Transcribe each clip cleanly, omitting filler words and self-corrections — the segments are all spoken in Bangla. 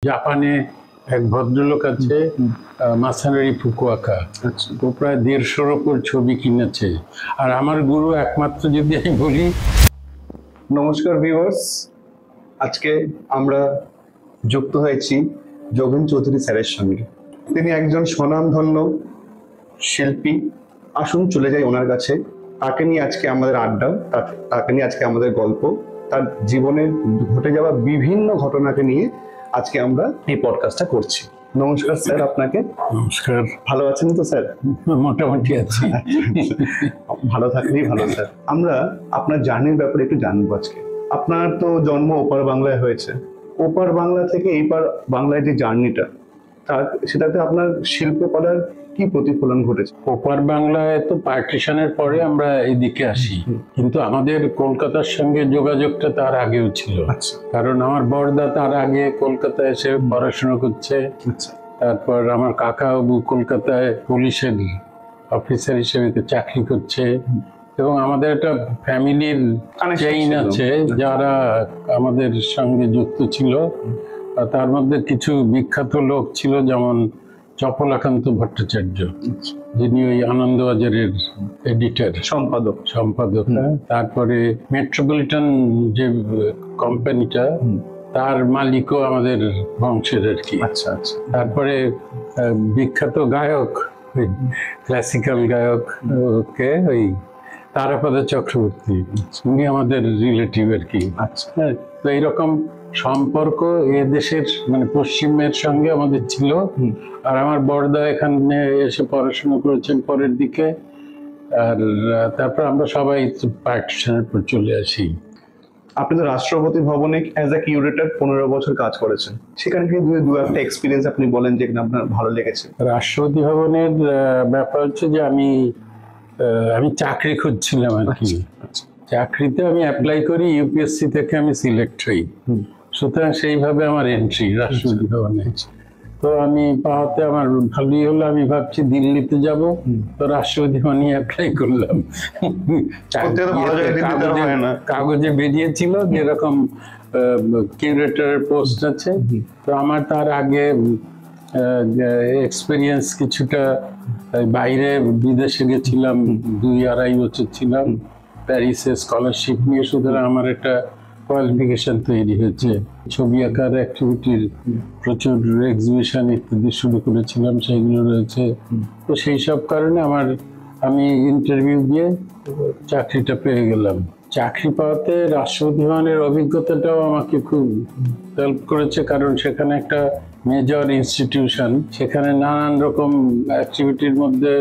জাপানে এক ভদ্রলোক আছে মাসানোরি ফুকুওকা। ও প্রায় ১৫০-র ওপর ছবি কিনেছে। আর আমার গুরু একমাত্র যদি আমি বলি। নমস্কার ভিউয়ার্স, আজকে আমরা যুক্ত হয়েছি যোগেন চৌধুরী স্যারের সঙ্গে। তিনি একজন স্বনামধন্য শিল্পী। আসুন চলে যাই ওনার কাছে। তাকে নিয়ে আজকে আমাদের আড্ডা, তাকে নিয়ে আজকে আমাদের গল্প, তার জীবনে ঘটে যাওয়া বিভিন্ন ঘটনাকে নিয়ে আজকে আমরা এই পডকাস্টটা করছি। নমস্কার স্যার আপনাকে। নমস্কার। ভালো আছেন তো স্যার? মোটামুটি আছি। ভালো থাকলেই ভালো স্যার। আমরা আপনার জার্নির ব্যাপারে একটু জানবো আজকে। আপনার তো জন্ম ওপার বাংলায় হয়েছে। ওপার বাংলা থেকে এইপার বাংলায় যে জার্নিটা, সেটাতে আপনার শিল্পকলার কি প্রতিফলন ঘটেছে? ওপার বাংলায় তো পার্টিশনের পরে আমরা এদিকে আসি, কিন্তু আমাদের কলকাতার সঙ্গে যোগাযোগটা তার আগেও ছিল। কারণ আমার বড়দা তার আগে কলকাতায় এসে পড়াশোনা করছে। তারপর আমার কাকাবাবু কলকাতায় পুলিশের অফিসার হিসেবে চাকরি করছে, এবং আমাদের একটা ফ্যামিলির চেইন আছে যারা আমাদের সঙ্গে যুক্ত ছিল। তার মধ্যে কিছু বিখ্যাত লোক ছিল, যেমন চপলাকান্ত ভট্টাচার্য, যিনি ওই আনন্দবাজারের এডিটর, সম্পাদক। তারপরে মেট্রোপলিটন যে কোম্পানিটা, তার মালিকও আমাদের বংশের আর কি। তারপরে বিখ্যাত গায়ক, ক্লাসিক্যাল গায়ক কে ওই তারাপদ চক্রবর্তী, উনি আমাদের রিলেটিভ আর কি। তো এইরকম সম্পর্ক এ দেশের মানে পশ্চিমের সঙ্গে আমাদের ছিল। আর আমার বড়দা এখানে এসে পড়াশোনা করেছেন পরের দিকে। আর তারপর আমরা সবাই পার্টিশনের পর চলে আসি। আপনি তো রাষ্ট্রপতি ভবনে অ্যাজ এ কিউরেটর ১৫ বছর কাজ করেছেন। সেখানে কি দু একটা এক্সপিরিয়েন্স আপনি বলেন যেখানে আপনার ভালো লেগেছে? রাষ্ট্রপতি ভবনের ব্যাপার হচ্ছে যে আমি চাকরি খুঁজছিলাম আর কি। চাকরিতে আমি অ্যাপ্লাই করি, ইউপিএসসি থেকে আমি সিলেক্ট হই। সুতরাং সেইভাবে আমার এন্ট্রি রাষ্ট্রপতি ভবনে। তো আমি পাওয়াতে আমার ভালোই হলো। আমি ভাবছি দিল্লিতে যাব, তো রাষ্ট্রপতি ভবনে অ্যাপ্লাই করলাম। কাগজে বেরিয়েছিল যেরকম কিউরেটরের পোস্ট আছে। তো আমার তার আগে এক্সপিরিয়েন্স কিছুটা, বাইরে বিদেশে গেছিলাম, ২-২.৫ বছর ছিলাম প্যারিসে স্কলারশিপ নিয়ে। সুতরাং আমার একটা কোয়ালিফিকেশন তৈরি হয়েছে। ছবি আঁকার অ্যাক্টিভিটির প্রচুর এক্সিবিশন ইত্যাদি শুরু করেছিলাম, সেইগুলো রয়েছে। তো সেই সব কারণে আমি ইন্টারভিউ দিয়ে চাকরিটা পেয়ে গেলাম। চাকরি পাওয়াতে রাষ্ট্রপতি ভবনের অভিজ্ঞতাটাও আমাকে খুব হেল্প করেছে, কারণ সেখানে একটা মেজর ইনস্টিটিউশন, সেখানে নানান রকম অ্যাক্টিভিটির মধ্যে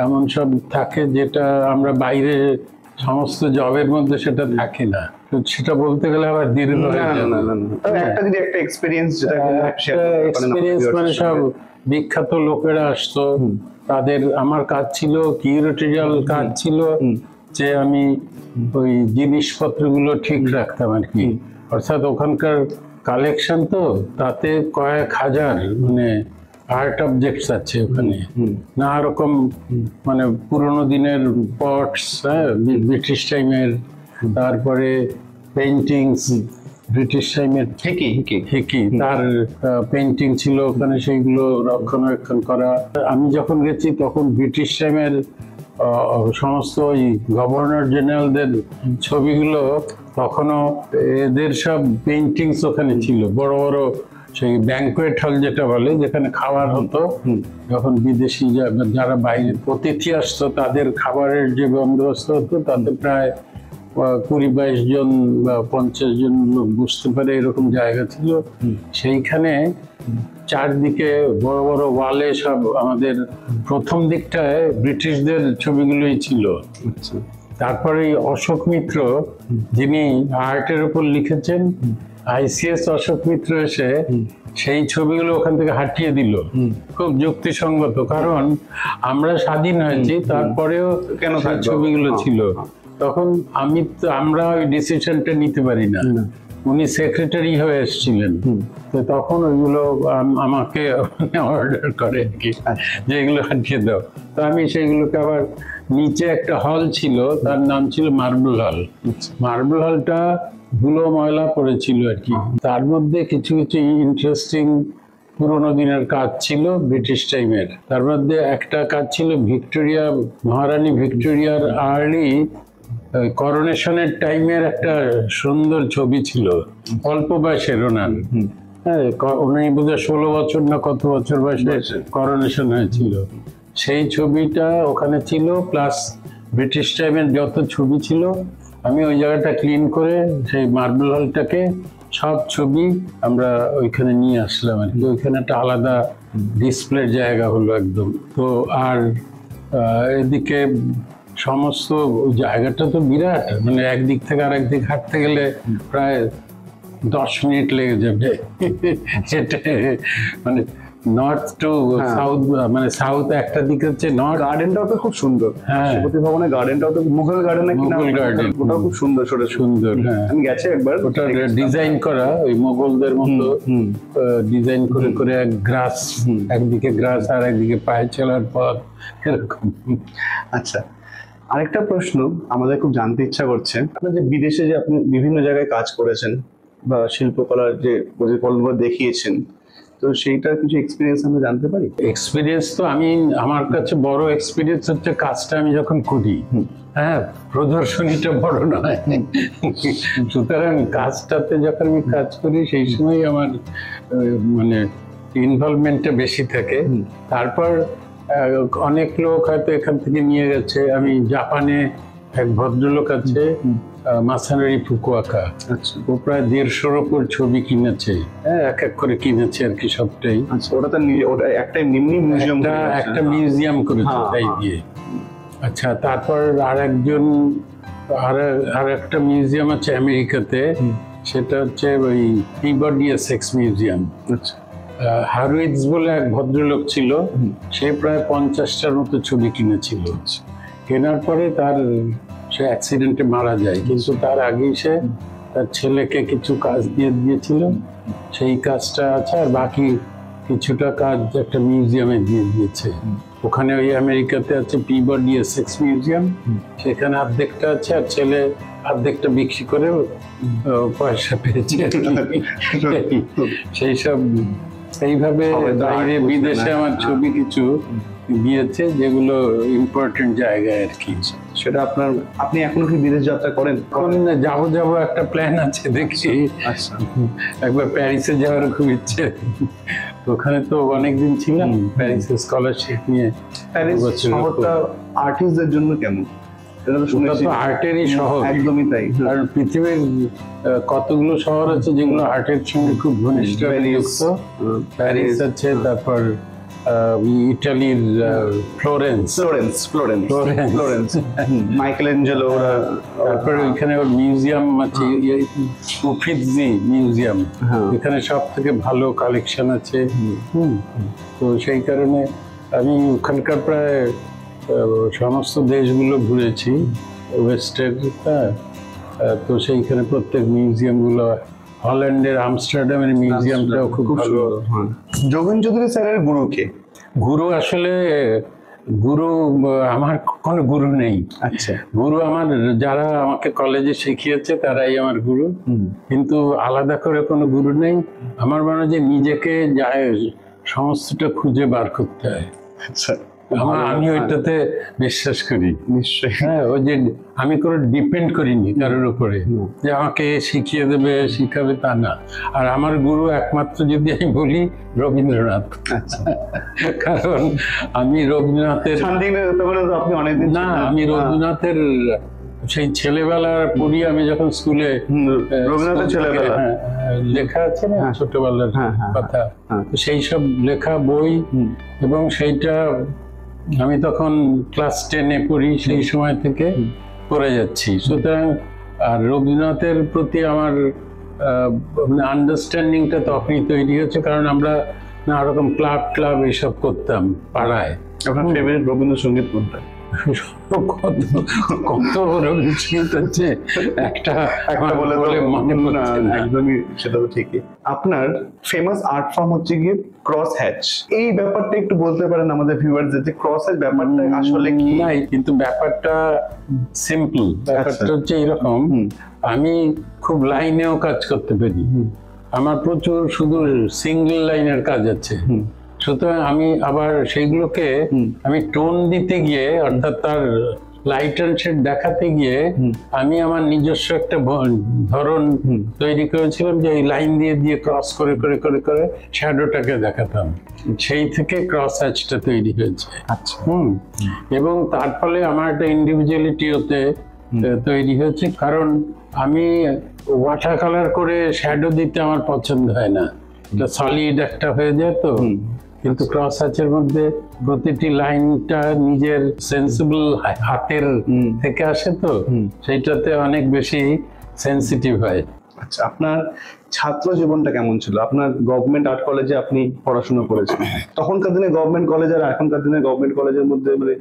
এমন সব থাকে যেটা আমরা বাইরে সমস্ত জবের মধ্যে সেটা থাকে না। সেটা বলতে গেলে আবার দীর্ঘ এক্সপিরিয়েন্স মানে সব বিখ্যাত লোকেরা আসতো। তাদের আমার কাজ ছিল, কিউরেটোরিয়াল কাজ ছিল, যে আমি ওই জিনিসপত্রগুলো ঠিক রাখতাম আর কি। অর্থাৎ ওখানকার কালেকশন তো, তাতে কয়েক হাজার মানে আর্ট অবজেক্টস আছে ওখানে, নানা রকম মানে পুরোনো দিনের পটস, ব্রিটিশ টাইমের, তারপরে পেইন্টিংস, ব্রিটিশ টাইমের হেকি তার পেইন্টিং ছিল ওখানে, সেইগুলো রক্ষণাবেক্ষণ করা। আমি যখন গেছি তখন ব্রিটিশ টাইমের সমস্ত ওই গভর্নর জেনারেলদের ছবিগুলো, তখনও এদের সব পেইন্টিংস ওখানে ছিল। বড় বড় সেই ব্যাংকোয়েট হল যেটা বলে, যেখানে খাবার হতো, যখন বিদেশি যারা বাইরে অতিথি আসতো তাদের খাবারের যে বন্দোবস্ত হতো, তাতে প্রায় ২০-২২ জন বা ৫০ জন লোক বসতে পারে এরকম জায়গা ছিল। সেইখানে চারদিকে বড় বড় ওয়ালে সব আমাদের প্রথম দিকটায় ব্রিটিশদের ছবিগুলোই ছিল। তারপরে অশোক মিত্র, যিনি আর্টের উপর লিখেছেন, আইসিএস অশোক মিত্র এসে সেই ছবিগুলো ওখান থেকে হাটিয়ে দিল। খুব যুক্তিসঙ্গত, কারণ আমরা স্বাধীন হয়েছি, তারপরেও কেন ছবিগুলো ছিল। তখন আমরা ওই ডিসিশনটা নিতে পারি না, উনি সেক্রেটারি হয়ে এসেছিলেন, তো তখন ওইগুলো আমাকে অর্ডার করে আর কি, যে এগুলো আটকে দাও। তো আমি সেইগুলোকে আবার, নিচে একটা হল ছিল, তার নাম ছিল মার্বেল হল। মার্বেল হলটা ধুলো ময়লা পড়েছিল আর কি, তার মধ্যে কিছু কিছু ইন্টারেস্টিং পুরোনো দিনের কাজ ছিল ব্রিটিশ টাইমের। তার মধ্যে একটা কাজ ছিল ভিক্টোরিয়া, মহারানী ভিক্টোরিয়ার আর্লি করোনেশনের টাইমের একটা সুন্দর ছবি ছিল, অল্প বয়সের ওনার। হ্যাঁ, উনি বোধহয় 16 বছর না কত বছর বয়সে করোনেশন হয়েছিল, সেই ছবিটা ওখানে ছিল। প্লাস ব্রিটিশ টাইমের যত ছবি ছিল, আমি ওই জায়গাটা ক্লিন করে সেই মার্বেল হলটাকে সব ছবি আমরা ওইখানে নিয়ে আসলাম আর কি। ওইখানে একটা আলাদা ডিসপ্লের জায়গা হলো একদম। তো আর এদিকে সমস্ত জায়গাটা তো বিরাট, মানে একদিক থেকে আরেক দিক হাঁটতে গেলে প্রায় 10 মিনিট লেগে যাবে। সেটা মানে নর্থ টু সাউথ, মানে সাউথ একটা দিক হচ্ছে নর্থ। গার্ডেনটাও তো খুব সুন্দর, হ্যাঁ, রাষ্ট্রপতি ভবনের গার্ডেনটাও তো মুঘল গার্ডেন নাকি, মুঘল গার্ডেন, ওটাও খুব সুন্দর, সুন্দর। হ্যাঁ, আমি গেছি একবার। ওটা ডিজাইন করা ওই মোগলদের মতো ডিজাইন করে করে, গ্রাস একদিকে গ্রাস আর একদিকে পায়ে চলার পথ, এরকম। আচ্ছা, আরেকটা প্রশ্ন আমাদের খুব জানতে ইচ্ছা করছে, আপনার যে বিদেশে যে আপনি বিভিন্ন জায়গায় কাজ করেছেন বা শিল্পকলার যে প্রতিফলনগুলো দেখিয়েছেন, তো সেইটার কিছু এক্সপিরিয়েন্স আমরা জানতে পারি? এক্সপিরিয়েন্স তো আমার কাছে বড় এক্সপিরিয়েন্স হচ্ছে কাজটা আমি যখন করি। হ্যাঁ, প্রদর্শনীটা বড় নয়, সুতরাং কাজটাতে যখন আমি কাজ করি সেই সময় আমার মানে ইনভলভমেন্টটা বেশি থাকে। তারপর অনেক লোক হয়তো এখান থেকে নিয়ে গেছে। আমি জাপানে এক ভদ্রলোক আছে, মাসানারি ফুকুওকা, ও প্রায় 150-র উপর ছবি কিনেছে, এক এক করে কিনেছে আর কি সবটাই। ওটা একটা মিউজিয়াম, একটা মিউজিয়াম করেছে তাই দিয়ে। আচ্ছা, তারপর আর একটা মিউজিয়াম আছে আমেরিকাতে, সেটা হচ্ছে ওই পিবডি এসেক্স মিউজিয়াম। হারউইটস বলে এক ভদ্রলোক ছিল, সে প্রায় 50টার মতো ছবি কিনেছিল। কেনার পরে সে অ্যাক্সিডেন্টে মারা যায়, কিন্তু তার আগেই সে তার ছেলেকে কিছু কাজ দিয়ে দিয়েছিল, সেই কাজটা আছে। আর বাকি কিছুটা কাজ একটা মিউজিয়ামে দিয়ে দিয়েছে। ওখানে ওই আমেরিকাতে আছে পিবডি এসেক্স মিউজিয়াম, সেখানে অর্ধেকটা আছে, আর ছেলে অর্ধেকটা বিক্রি করে পয়সা পেয়েছে। সেই সব এইভাবে বাইরে বিদেশে আমার ছবি কিছু দিয়েছে, যেগুলো ইম্পর্টেন্ট জায়গায় আর কি। সেটা আপনি এখনো কি বিদেশ যাত্রা করেন? যাবো একটা প্ল্যান আছে, দেখছি। একবার প্যারিসে যাওয়ার খুব ইচ্ছে, ওখানে তো অনেকদিন ছিলাম প্যারিসে স্কলারশিপ নিয়ে। প্যারিস শহরটা আর্টিস্টদের জন্য কেমন? আর্টেরই শহর, একদমই তাই। কারণ পৃথিবীর কতগুলো শহর আছে যেগুলো আর্টের সঙ্গে খুব ঘনিষ্ঠ যুক্ত। প্যারিস আছে, তারপর ইটালির ফ্লোরেন্স, মাইকেলেঞ্জেলো, তারপর ওইখানে ওর মিউজিয়াম আছে, উফিৎজি মিউজিয়াম, এখানে সব থেকে ভালো কালেকশন আছে। তো সেই কারণে আমি ওখানকার প্রায় সমস্ত দেশগুলো ঘুরেছি ওয়েস্টের। তো সেইখানে প্রত্যেক মিউজিয়ামগুলো, হল্যান্ডের আমস্টারডামের মিউজিয়ামটাও খুব ভালো। যোগেন চৌধুরী স্যারের গুরু কে? গুরু আসলে আমার কোনো গুরু নেই। আচ্ছা, গুরু আমার যারা আমাকে কলেজে শিখিয়েছে তারাই আমার গুরু, কিন্তু আলাদা করে কোনো গুরু নেই। আমার মনে হয় যে নিজেকে সমস্তটা খুঁজে বার করতে হয়। আচ্ছা, আমি ওইটাতে বিশ্বাস করি। নিশ্চয়ই। হ্যাঁ, ওই যে আমি কোনো ডিপেন্ড করিনি কারোর উপরে, যে আমাকে শিখিয়ে দেবে শিখাবে তা না। আর আমার গুরু একমাত্র যদি আমি বলি রবীন্দ্রনাথ। কারণ আমি রবীন্দ্রনাথের রবীন্দ্রনাথের সেই ছেলেবেলার পড়ি, আমি যখন স্কুলে রবীন্দ্রনাথের ছেলেবেলা লেখা আছে না ছোটবেলার কথা, সেই সব লেখা বই, এবং সেইটা আমি তখন ক্লাস 10-এ পড়ি, সেই সময় থেকে পড়ে যাচ্ছি। সুতরাং আর রবীন্দ্রনাথের প্রতি আমার আন্ডারস্ট্যান্ডিংটা তখনই তৈরি হচ্ছে, কারণ আমরা নানা রকম ক্লাব এইসব করতাম পাড়ায়। আপনার ফেভারিট রবীন্দ্রসঙ্গীত কোনটা? কত কত বড় বিস্কিট হচ্ছে একটা বলে মনে না, একদমই সেটা তো ঠিকই। আপনার ফেমাস আর্ট ফর্ম হচ্ছে গিয়ে ক্রস হ্যাচ। এই ব্যাপারটা একটু বলতে পারেন আমাদের ভিউয়ারদের যে ক্রস হ্যাচ ব্যাপারটা আসলে কি? নাই, কিন্তু ব্যাপারটা সিম্পল। ব্যাপারটা হচ্ছে এরকম, আমি খুব লাইনেও কাজ করতে পারি, আমার প্রচুর শুধু সিঙ্গেল লাইনের কাজ আছে, সুতরাং আমি আবার সেইগুলোকে আমি টোন দিতে গিয়ে, অর্থাৎ তার লাইট অ্যান্ড শেড দেখাতে গিয়ে আমি আমার নিজস্ব একটা ধরন তৈরি করেছিলাম, যে এই লাইন দিয়ে দিয়ে ক্রস করে করে করে করে শ্যাডোটাকে দেখাতাম। সেই থেকে ক্রস হ্যাচটা তৈরি হয়েছে। আচ্ছা। এবং তার ফলে আমার একটা ইন্ডিভিজুয়ালিটি হতে তৈরি হয়েছে, কারণ আমি ওয়াটার কালার করে শ্যাডো দিতে আমার পছন্দ হয় না, এটা সলিড একটা হয়ে যায় তো। কিন্তু ক্রস হ্যাচের মধ্যে প্রতিটি লাইনটা নিজের সেন্সিবল হাতের থেকে আসে তো, সেইটাতে অনেক বেশি সেন্সিটিভ হয়। আচ্ছা, আপনার ছাত্র জীবনটা কেমন ছিল? আপনার গভর্নমেন্ট আর্ট কলেজে আপনি পড়াশোনা করেছেন। তখনকার দিনে গভর্নমেন্ট কলেজ আর এখনকার দিনে গভর্নমেন্ট কলেজের মধ্যে মানে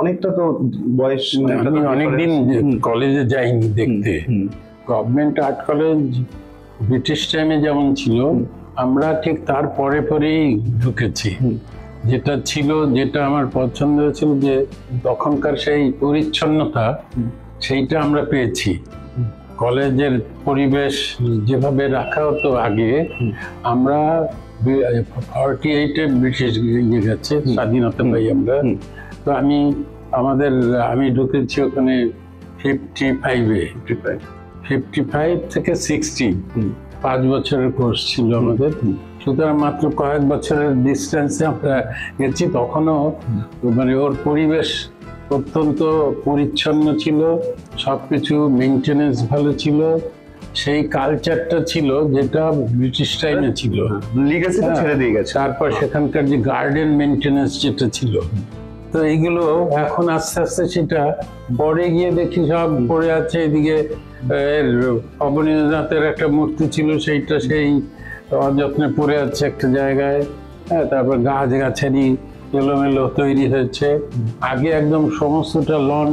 অনেকটা তো বয়স। আমি অনেকদিন কলেজে যাইনি দেখতে। গভর্নমেন্ট আর্ট কলেজ ব্রিটিশ টাইমে যেমন ছিল, আমরা ঠিক তার পরে পরেই ঢুকেছি। যেটা ছিল, যেটা আমার পছন্দ হয়েছিল, যে তখনকার সেই পরিচ্ছন্নতা, সেইটা আমরা পেয়েছি। কলেজের পরিবেশ যেভাবে রাখা হতো আগে, আমরা 48-এ ব্রিটিশ ইয়ে গেছে, স্বাধীনতা পাই আমরা। তো আমি ঢুকেছি ওখানে 55 থেকে 60, 5 বছরের কোর্স ছিল আমাদের। সুতরাং মাত্র কয়েক বছরের ডিস্টেন্সে আমরা গেছি। তখনও মানে ওর পরিবেশ অত্যন্ত পরিচ্ছন্ন ছিল, সবকিছু মেনটেনেন্স ভালো ছিল, সেই কালচারটা ছিল যেটা ব্রিটিশ টাইমে ছিল। লিগ্যাসিটা ছেড়ে দিয়ে গেছে। তারপর সেখানকার যে গার্ডেন মেনটেনেন্স যেটা ছিল, তো এইগুলো এখন আস্তে আস্তে সেটা পরে গিয়ে দেখি সব পড়ে আছে। এদিকে অবনীন্দ্রনাথের একটা মূর্তি ছিল, সেইটা সেই অযত্নে পড়ে আছে একটা জায়গায়। তারপর গাছগাছালি এলোমেলো তৈরি হয়েছে। আগে একদম সমস্তটা লন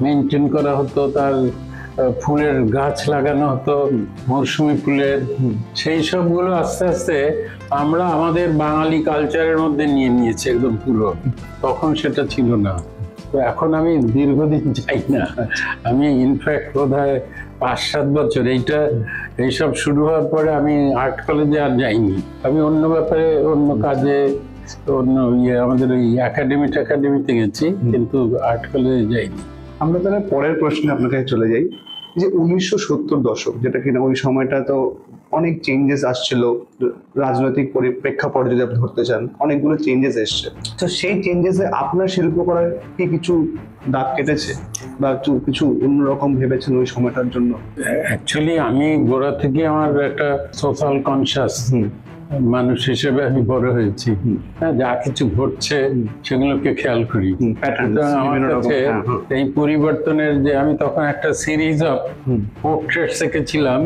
মেনটেন করা হতো, তার ফুলের গাছ লাগানো হতো, মরশুমি ফুলের। সেই সবগুলো আস্তে আস্তে আমরা আমাদের বাঙালি কালচারের মধ্যে নিয়ে নিয়েছি একদম পুরো। তখন সেটা ছিল না। তো এখন আমি দীর্ঘদিন যাই না, আমি ইনফ্যাক্ট বোধহয় 5-7 বছর এইসব শুরু হওয়ার পরে আমি আর্ট কলেজে আর যাইনি। আমি অন্য ব্যাপারে, অন্য কাজে, অন্য আমাদের ওই একাডেমিতে গেছি, কিন্তু আর্ট কলেজে যাইনি। আমরা তাহলে পরের প্রশ্নে আপনার কাছে চলে যাই, যে 1970 দশক, যেটা কিনা ওই সময়টা তো অনেক চেঞ্জেস আসছিল, রাজনৈতিক প্রেক্ষাপট যদি আপনি ধরতে চান, অনেকগুলো চেঞ্জেস এসছে। তো সেই চেঞ্জেসে আপনার শিল্পকলায় কি কিছু দাগ কেটেছে বা কিছু অন্যরকম ভেবেছেন ওই সময়টার জন্য? অ্যাকচুয়ালি আমি গোড়া থেকে আমার একটা সোশ্যাল কনসিয়াস মানুষ হিসেবে আমি বড় হয়েছি। যা কিছু ঘটছে সেগুলোকে খেয়াল করি। আমার কাছে এই পরিবর্তনের, যে আমি তখন একটা সিরিজ অফ পোর্ট্রেটস এঁকেছিলাম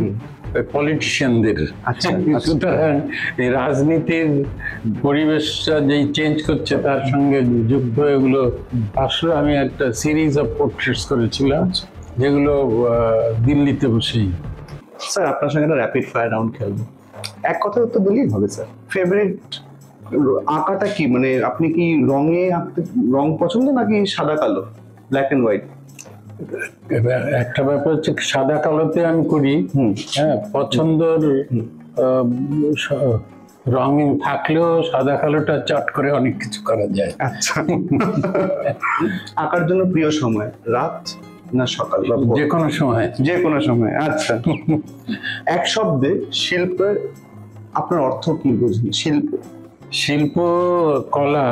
পলিটিশিয়ানদের। সুতরাং এই রাজনীতির পরিবেশটা যেই চেঞ্জ করছে তার সঙ্গে যুক্ত এগুলো আসলে আমি একটা সিরিজ অফ পোর্ট্রেটস করেছিলাম, যেগুলো দিল্লিতে বসেই। স্যার, আপনার সঙ্গে একটা র্যাপিড ফায়ার রাউন্ড খেলবো। এক কথা তো বললেই হবে স্যার। ফেভারিট আঁকাটা কি? মানে আপনি কি রং পছন্দ নাকি সাদা কালো, ব্ল্যাক এন্ড হোয়াইট? একটা ব্যাপার হচ্ছে সাদা কালোতে আমি করি। পছন্দের রঙিন থাকলেও সাদা কালোটা চট করে অনেক কিছু করা যায়। আচ্ছা। আঁকার জন্য প্রিয় সময় রাত না সকাল? যে কোনো সময়। যে কোনো সময়। আচ্ছা। এক শব্দে শিল্পের আপনার অর্থ কি বুঝলেন? শিল্প কলা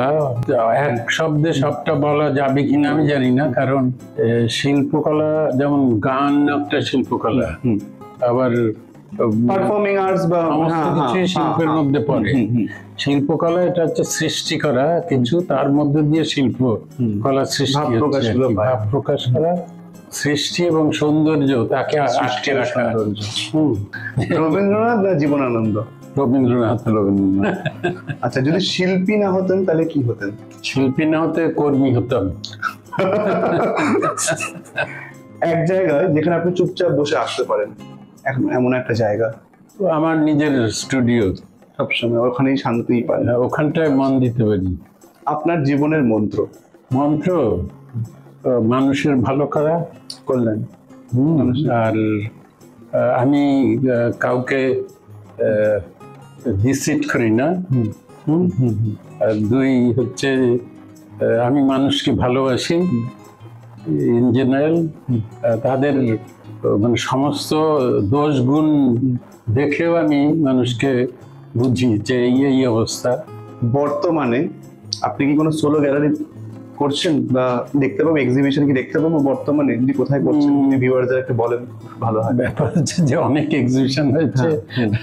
এক শব্দে সবটা বলা যাবে কিনা আমি জানি না, কারণ শিল্পকলা যেমন গান একটা শিল্পকলা, আবার পারফর্মিং আর্টস বা সমস্ত কিছু শিল্পের মধ্যে পড়ে। শিল্পকলা এটা হচ্ছে সৃষ্টি করা কিছু, তার মধ্যে দিয়ে শিল্প কলা সৃষ্টি, ভাব প্রকাশ করা, সৃষ্টি এবং সৌন্দর্য, তাকে আটকে রাখা। রবীন্দ্রনাথ না জীবনানন্দ? রবীন্দ্রনাথ। আচ্ছা, যদি শিল্পী না হতেন তাহলে কি হতেন? শিল্পী না হতে কর্মী হতাম। এক জায়গায় যেখানে আপনি চুপচাপ বসে আসতে পারেন, এমন একটা জায়গা। তো আমার নিজের স্টুডিও, সবসময় ওখানেই শান্তি পায়। ওখানটায় মন দিতে পারি। আপনার জীবনের মন্ত্র? মন্ত্র মানুষের ভালো করা, করলেন। আর আমি কাউকে ডিসিট করি না। আর দুই হচ্ছে আমি মানুষকে ভালোবাসি ইন জেনারেল। তাদের মানে সমস্ত দোষ গুণ দেখেও আমি মানুষকে বুঝি যে এই অবস্থা। বর্তমানে আপনি কি কোনো সোলো গ্যালারি করছেন বা দেখতে পাবো, এক্সিবিশন কি দেখতে পাবো বর্তমানে? যদি কোথায় করছেন যদি ভিউয়ারদের একটু বলেন ভালো হয়। ব্যাপার হচ্ছে যে অনেক এক্সিবিশন হচ্ছে,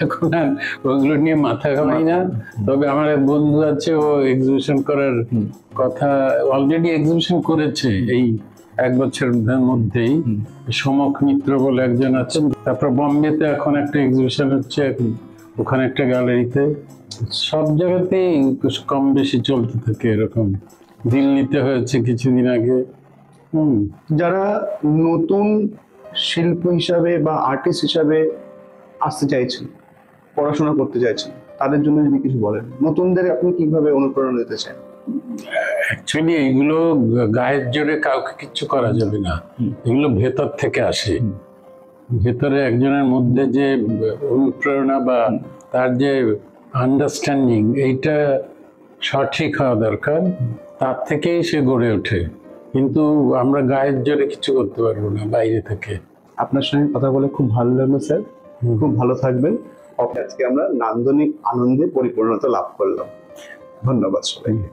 এখন আর ওগুলো নিয়ে মাথা ঘামাই না। তবে আমার এক বন্ধু আছে, ও এক্সিবিশন করার কথা অলরেডি এক্সিবিশন করেছে এই 1 বছরের মধ্যেই। সমক মিত্র বলে একজন আছেন। তারপর বম্বেতে এখন একটা এক্সিবিশন হচ্ছে, ওখানে একটা গ্যালারিতে। সব জায়গাতেই কম বেশি চলতে থাকে এরকম। দিল্লিতে হয়েছে কিছুদিন আগে। যারা নতুন শিল্পী হিসাবে বা আর্টিস্ট হিসাবে আসতে চাইছেন, পড়াশোনা করতে চাইছেন, তাদের জন্য যদি কিছু বলেন, নতুনদের আপনি কিভাবে অনুপ্রেরণা দিতে চান? অ্যাকচুয়ালি এইগুলো গায়ের জোরে কাউকে কিচ্ছু করা যাবে না, এগুলো ভেতর থেকে আসে। ভেতরে একজনের মধ্যে যে অনুপ্রেরণা বা তার যে আন্ডারস্ট্যান্ডিং, এইটা সঠিক হওয়া দরকার, তার থেকেই সে গড়ে ওঠে। কিন্তু আমরা গায়ের জোরে কিছু করতে পারবো না বাইরে থেকে। আপনার সঙ্গে কথা বলে খুব ভালো লাগলো স্যার, খুব ভালো থাকবেন। আজকে আমরা নান্দনিক আনন্দে পরিপূর্ণতা লাভ করলাম। ধন্যবাদ সবাইকে।